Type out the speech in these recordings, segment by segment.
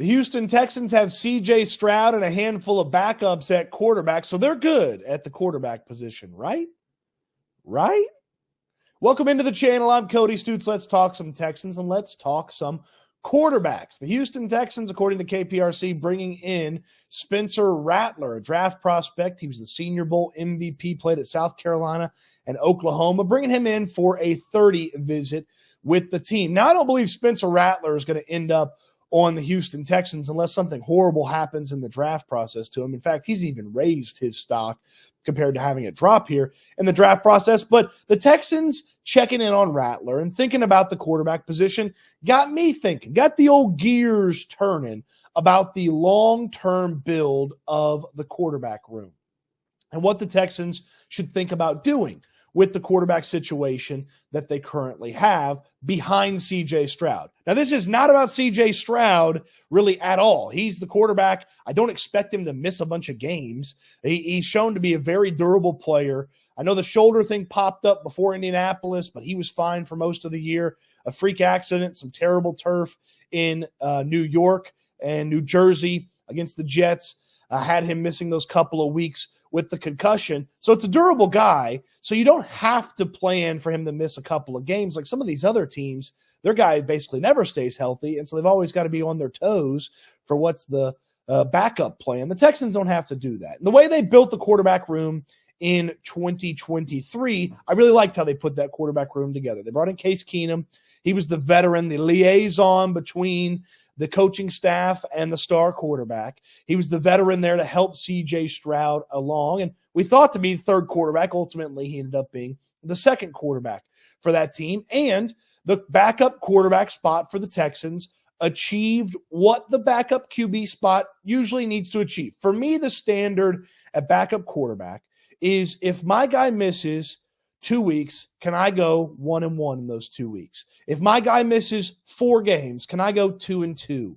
The Houston Texans have C.J. Stroud and a handful of backups at quarterback, so they're good at the quarterback position, right? Right? Welcome into the channel. I'm Cody Stoots. Let's talk some Texans and let's talk some quarterbacks. The Houston Texans, according to KPRC, bringing in Spencer Rattler, a draft prospect. He was the Senior Bowl MVP, played at South Carolina and Oklahoma, bringing him in for a 30 visit with the team. Now, I don't believe Spencer Rattler is going to end up on the Houston Texans unless something horrible happens in the draft process to him. In fact, he's even raised his stock compared to having it drop here in the draft process. But the Texans checking in on Rattler and thinking about the quarterback position got me thinking, got the old gears turning about the long-term build of the quarterback room and what the Texans should think about doing with the quarterback situation that they currently have behind C.J. Stroud. Now, this is not about C.J. Stroud really at all. He's the quarterback. I don't expect him to miss a bunch of games. He's shown to be a very durable player. I know the shoulder thing popped up before Indianapolis, but he was fine for most of the year. A freak accident, some terrible turf in New York and New Jersey against the Jets had him missing those couple of weeks with the concussion. So it's a durable guy, so you don't have to plan for him to miss a couple of games. Like some of these other teams, their guy basically never stays healthy, and so they've always got to be on their toes for what's the backup plan. The Texans don't have to do that. And the way they built the quarterback room in 2023, I really liked how they put that quarterback room together. They brought in Case Keenum. He was the veteran, the liaison between the coaching staff and the star quarterback. He was the veteran there to help C.J. Stroud along. And we thought to be the third quarterback. Ultimately, he ended up being the second quarterback for that team. And the backup quarterback spot for the Texans achieved what the backup QB spot usually needs to achieve. For me, the standard at backup quarterback is if my guy misses 2 weeks, can I go 1-1 in those 2 weeks? If my guy misses 4 games, can I go 2-2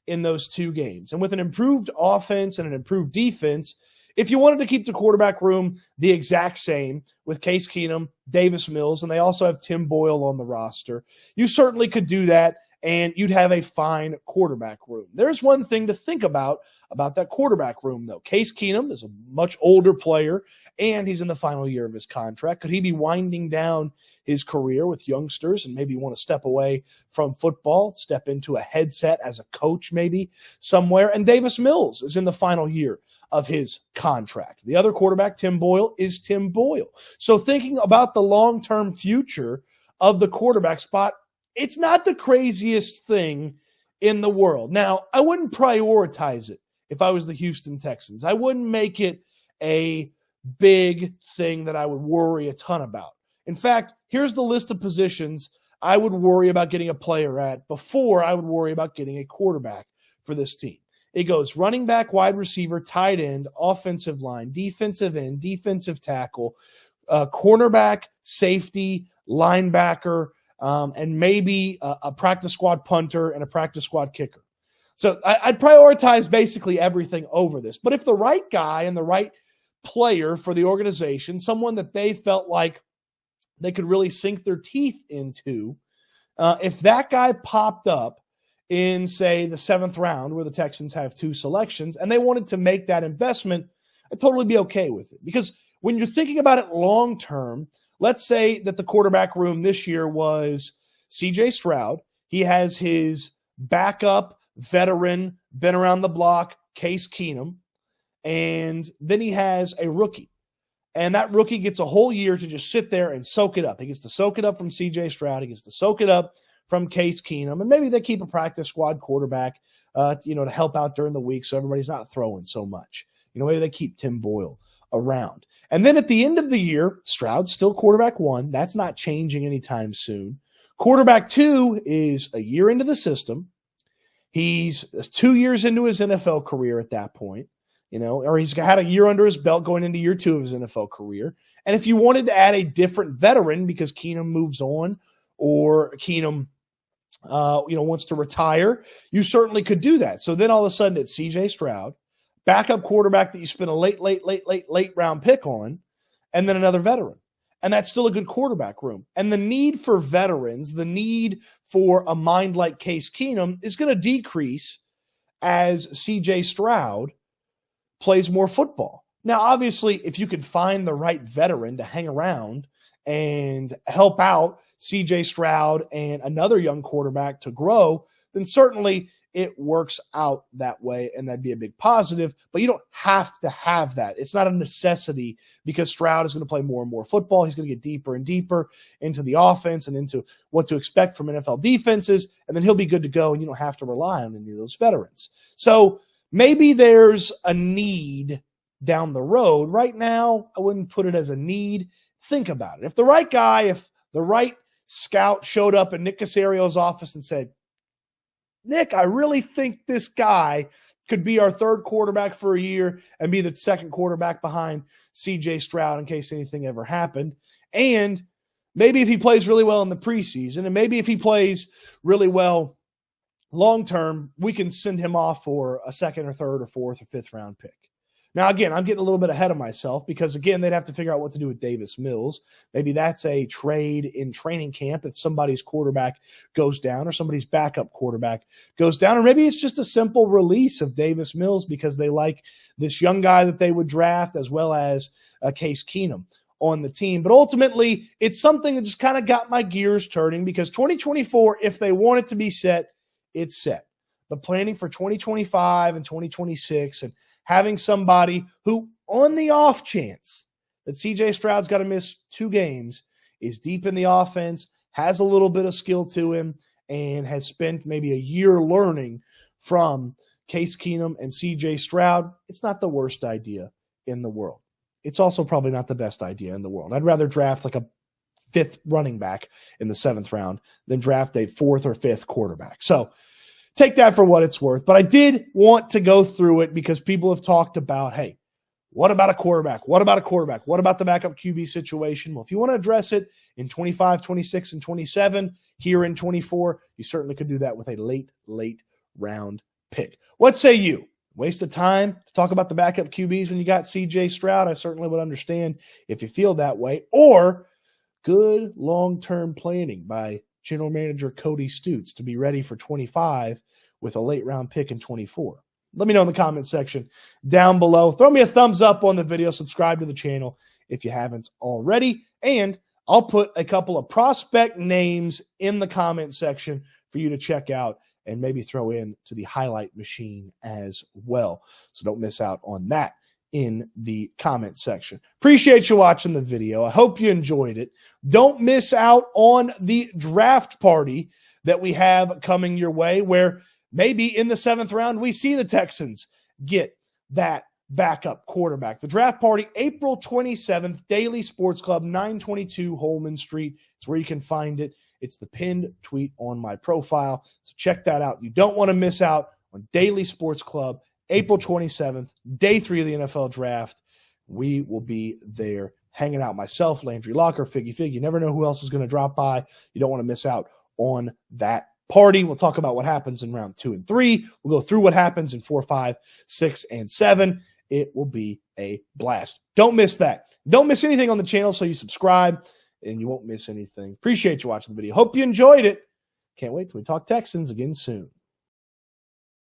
in those 2 games? And with an improved offense and an improved defense, if you wanted to keep the quarterback room the exact same with Case Keenum, Davis Mills, and they also have Tim Boyle on the roster, you certainly could do that, and you'd have a fine quarterback room. There's one thing to think about that quarterback room, though. Case Keenum is a much older player, and he's in the final year of his contract. Could he be winding down his career with youngsters and maybe want to step away from football, step into a headset as a coach maybe somewhere? And Davis Mills is in the final year of his contract. The other quarterback, Tim Boyle, is Tim Boyle. So thinking about the long-term future of the quarterback spot, it's not the craziest thing in the world. Now, I wouldn't prioritize it if I was the Houston Texans. I wouldn't make it a big thing that I would worry a ton about. In fact, here's the list of positions I would worry about getting a player at before I would worry about getting a quarterback for this team. It goes running back, wide receiver, tight end, offensive line, defensive end, defensive tackle, cornerback, safety, linebacker, and maybe a practice squad punter and a practice squad kicker. So I'd prioritize basically everything over this. But if the right guy and the right player for the organization, someone that they felt like they could really sink their teeth into, if that guy popped up in, say, the 7th round where the Texans have 2 selections and they wanted to make that investment, I'd totally be okay with it. Because when you're thinking about it long term, let's say that the quarterback room this year was C.J. Stroud. He has his backup, veteran, been around the block, Case Keenum. And then he has a rookie. And that rookie gets a whole year to just sit there and soak it up. He gets to soak it up from C.J. Stroud. He gets to soak it up from Case Keenum. And maybe they keep a practice squad quarterback, to help out during the week so everybody's not throwing so much. Maybe they keep Tim Boyle around. And then at the end of the year, Stroud's still quarterback 1. That's not changing anytime soon. Quarterback 2 is a year into the system. He's 2 years into his NFL career at that point. Or he's had a year under his belt going into year 2 of his NFL career. And if you wanted to add a different veteran because Keenum moves on or Keenum, wants to retire, you certainly could do that. So then all of a sudden it's C.J. Stroud, backup quarterback that you spent a late round pick on, and then another veteran. And that's still a good quarterback room. And the need for veterans, the need for a mind like Case Keenum is going to decrease as CJ Stroud plays more football. Now, obviously, if you could find the right veteran to hang around and help out CJ Stroud and another young quarterback to grow, then certainly it works out that way, and that'd be a big positive. But you don't have to have that. It's not a necessity because Stroud is going to play more and more football. He's going to get deeper and deeper into the offense and into what to expect from NFL defenses, and then he'll be good to go, and you don't have to rely on any of those veterans. So maybe there's a need down the road. Right now, I wouldn't put it as a need. Think about it. If the right guy, if the right scout showed up in Nick Casario's office and said, Nick, I really think this guy could be our third quarterback for a year and be the second quarterback behind CJ Stroud in case anything ever happened. And maybe if he plays really well in the preseason, and maybe if he plays really well long-term, we can send him off for a second or third or fourth or fifth round pick. Now, again, I'm getting a little bit ahead of myself because, again, they'd have to figure out what to do with Davis Mills. Maybe that's a trade in training camp if somebody's quarterback goes down or somebody's backup quarterback goes down. Or maybe it's just a simple release of Davis Mills because they like this young guy that they would draft as well as Case Keenum on the team. But ultimately, it's something that just kind of got my gears turning because 2024, if they want it to be set, it's set. But planning for 2025 and 2026 and having somebody who, on the off chance that CJ Stroud's got to miss 2 games, is deep in the offense, has a little bit of skill to him, and has spent maybe a year learning from Case Keenum and CJ Stroud, it's not the worst idea in the world. It's also probably not the best idea in the world. I'd rather draft like a 5th running back in the 7th round than draft a 4th or 5th quarterback. So take that for what it's worth. But I did want to go through it because people have talked about, hey, what about a quarterback? What about a quarterback? What about the backup QB situation? Well, if you want to address it in 25, 26, and 27, here in 24, you certainly could do that with a late round pick. What say you? Waste of time to talk about the backup QBs when you got CJ Stroud? I certainly would understand if you feel that way. Or good long-term planning by General Manager Cody Stoots to be ready for 25 with a late round pick in 24. Let me know in the comment section down below. Throw me a thumbs up on the video. Subscribe to the channel if you haven't already. And I'll put a couple of prospect names in the comment section for you to check out and maybe throw in to the highlight machine as well. So don't miss out on that in the comment section. Appreciate you watching the video. I hope you enjoyed it. Don't miss out on the draft party that we have coming your way, where maybe in the 7th round, we see the Texans get that backup quarterback. The draft party, April 27th, Daily Sports Club, 922 Holman Street. It's where you can find it. It's the pinned tweet on my profile. So check that out. You don't want to miss out on Daily Sports Club, April 27th, day 3 of the NFL draft. We will be there hanging out. Myself, Landry Locker, Figgy Fig. You never know who else is going to drop by. You don't want to miss out on that party. We'll talk about what happens in round 2 and 3. We'll go through what happens in 4, 5, 6, and 7. It will be a blast. Don't miss that. Don't miss anything on the channel, so you subscribe and you won't miss anything. Appreciate you watching the video. Hope you enjoyed it. Can't wait till we talk Texans again soon.